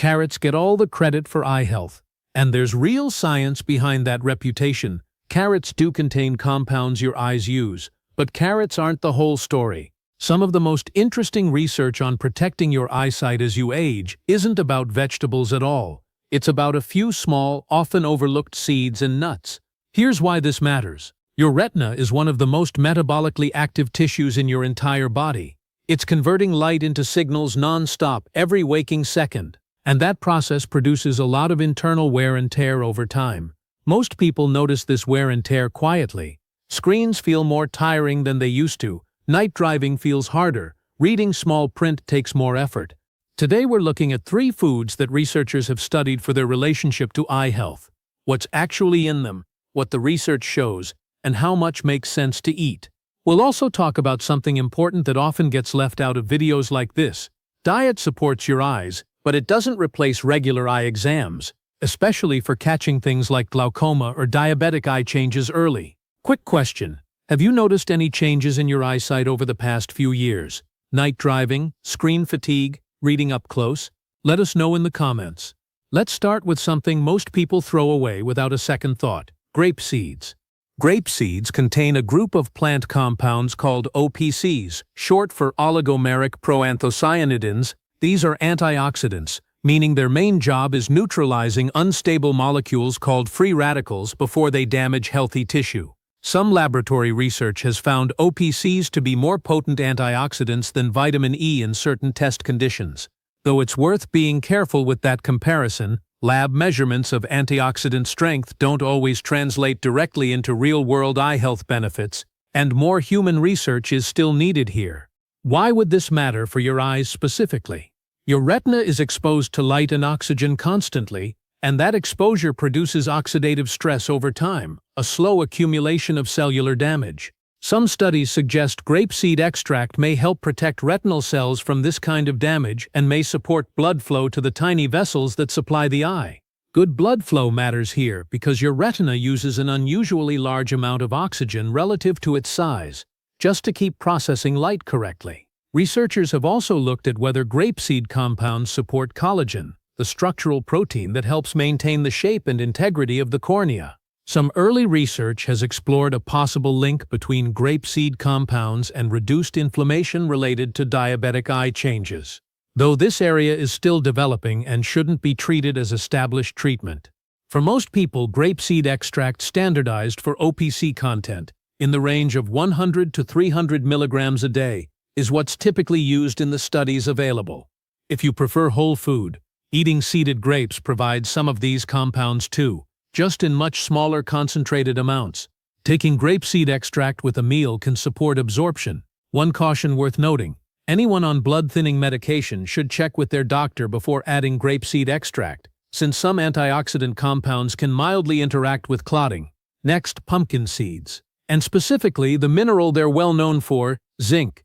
Carrots get all the credit for eye health. And there's real science behind that reputation. Carrots do contain compounds your eyes use, but carrots aren't the whole story. Some of the most interesting research on protecting your eyesight as you age isn't about vegetables at all. It's about a few small, often overlooked seeds and nuts. Here's why this matters. Your retina is one of the most metabolically active tissues in your entire body. It's converting light into signals non-stop every waking second, and that process produces a lot of internal wear and tear over time. Most people notice this wear and tear quietly. Screens feel more tiring than they used to. Night driving feels harder. Reading small print takes more effort. Today we're looking at 3 foods that researchers have studied for their relationship to eye health. What's actually in them, what the research shows, and how much makes sense to eat. We'll also talk about something important that often gets left out of videos like this. Diet supports your eyes, but it doesn't replace regular eye exams, especially for catching things like glaucoma or diabetic eye changes early. Quick question. Have you noticed any changes in your eyesight over the past few years? Night driving, screen fatigue, reading up close? Let us know in the comments. Let's start with something most people throw away without a second thought: grape seeds. Grape seeds contain a group of plant compounds called OPCs, short for oligomeric proanthocyanidins. These are antioxidants, meaning their main job is neutralizing unstable molecules called free radicals before they damage healthy tissue. Some laboratory research has found OPCs to be more potent antioxidants than vitamin E in certain test conditions. Though it's worth being careful with that comparison, lab measurements of antioxidant strength don't always translate directly into real-world eye health benefits, and more human research is still needed here. Why would this matter for your eyes specifically? Your retina is exposed to light and oxygen constantly, and that exposure produces oxidative stress over time, a slow accumulation of cellular damage. Some studies suggest grapeseed extract may help protect retinal cells from this kind of damage and may support blood flow to the tiny vessels that supply the eye. Good blood flow matters here because your retina uses an unusually large amount of oxygen relative to its size, just to keep processing light correctly. Researchers have also looked at whether grapeseed compounds support collagen, the structural protein that helps maintain the shape and integrity of the cornea. Some early research has explored a possible link between grapeseed compounds and reduced inflammation related to diabetic eye changes, though this area is still developing and shouldn't be treated as established treatment. For most people, grapeseed extract standardized for OPC content, in the range of 100 to 300 milligrams a day, is what's typically used in the studies available. If you prefer whole food, eating seeded grapes provides some of these compounds too, just in much smaller concentrated amounts. Taking grapeseed extract with a meal can support absorption. One caution worth noting: anyone on blood-thinning medication should check with their doctor before adding grapeseed extract, since some antioxidant compounds can mildly interact with clotting. Next, pumpkin seeds, and specifically the mineral they're well known for, zinc.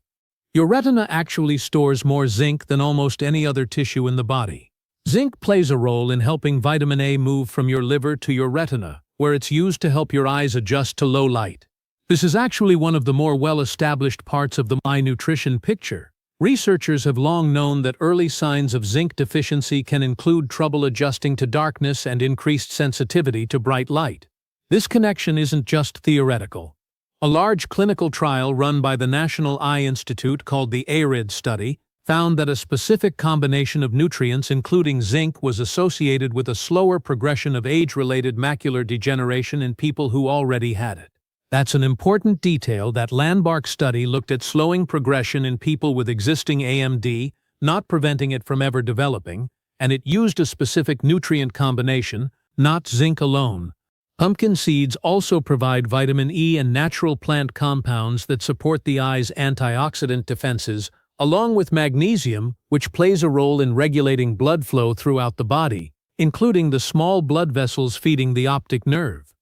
Your retina actually stores more zinc than almost any other tissue in the body. Zinc plays a role in helping vitamin A move from your liver to your retina, where it's used to help your eyes adjust to low light. This is actually one of the more well-established parts of the eye nutrition picture. Researchers have long known that early signs of zinc deficiency can include trouble adjusting to darkness and increased sensitivity to bright light. This connection isn't just theoretical. A large clinical trial run by the National Eye Institute called the ARID study found that a specific combination of nutrients including zinc was associated with a slower progression of age-related macular degeneration in people who already had it. That's an important detail. That landmark study looked at slowing progression in people with existing AMD, not preventing it from ever developing, and it used a specific nutrient combination, not zinc alone. Pumpkin seeds also provide vitamin E and natural plant compounds that support the eye's antioxidant defenses, along with magnesium, which plays a role in regulating blood flow throughout the body, including the small blood vessels feeding the optic nerve.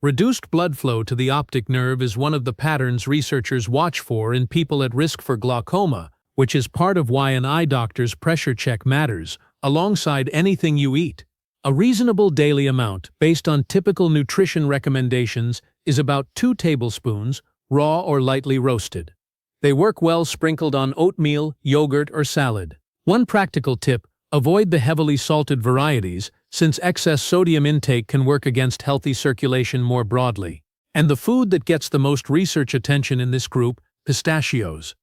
Reduced blood flow to the optic nerve is one of the patterns researchers watch for in people at risk for glaucoma, which is part of why an eye doctor's pressure check matters, alongside anything you eat. A reasonable daily amount, based on typical nutrition recommendations, is about 2 tablespoons, raw or lightly roasted. They work well sprinkled on oatmeal, yogurt, or salad. One practical tip: Avoid the heavily salted varieties, since excess sodium intake can work against healthy circulation more broadly. And the food that gets the most research attention in this group, pistachios.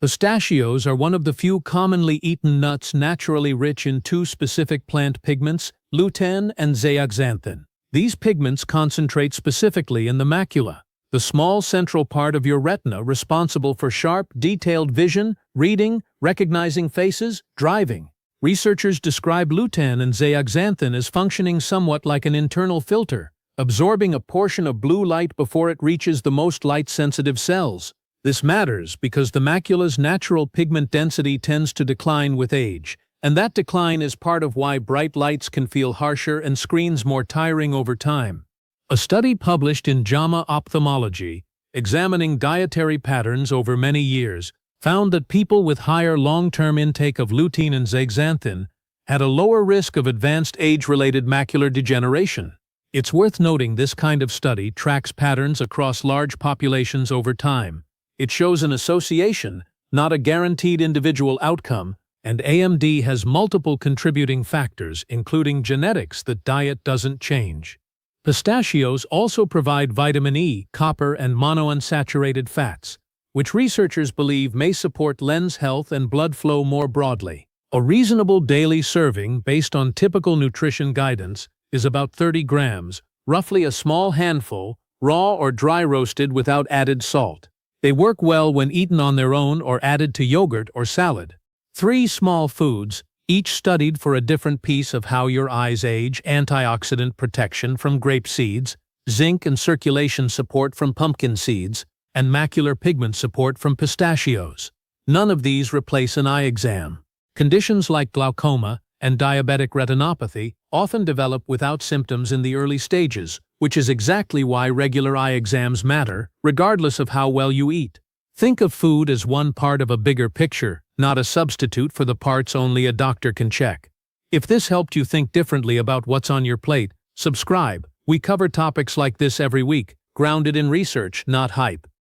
Pistachios are one of the few commonly eaten nuts naturally rich in two specific plant pigments, lutein and zeaxanthin. These pigments concentrate specifically in the macula, the small central part of your retina responsible for sharp, detailed vision, reading, recognizing faces, driving. Researchers describe lutein and zeaxanthin as functioning somewhat like an internal filter, absorbing a portion of blue light before it reaches the most light-sensitive cells. This matters because the macula's natural pigment density tends to decline with age, and that decline is part of why bright lights can feel harsher and screens more tiring over time. A study published in JAMA Ophthalmology, examining dietary patterns over many years, found that people with higher long-term intake of lutein and zeaxanthin had a lower risk of advanced age-related macular degeneration. It's worth noting this kind of study tracks patterns across large populations over time. It shows an association, not a guaranteed individual outcome, and AMD has multiple contributing factors, including genetics that diet doesn't change. Pistachios also provide vitamin E, copper, and monounsaturated fats, which researchers believe may support lens health and blood flow more broadly. A reasonable daily serving based on typical nutrition guidance is about 30 grams, roughly a small handful, raw or dry roasted without added salt. They work well when eaten on their own or added to yogurt or salad. 3 small foods, each studied for a different piece of how your eyes age: antioxidant protection from grape seeds, zinc and circulation support from pumpkin seeds, and macular pigment support from pistachios. None of these replace an eye exam. Conditions like glaucoma and diabetic retinopathy often develop without symptoms in the early stages, which is exactly why regular eye exams matter, regardless of how well you eat. Think of food as one part of a bigger picture, not a substitute for the parts only a doctor can check. If this helped you think differently about what's on your plate, subscribe. We cover topics like this every week, grounded in research, not hype.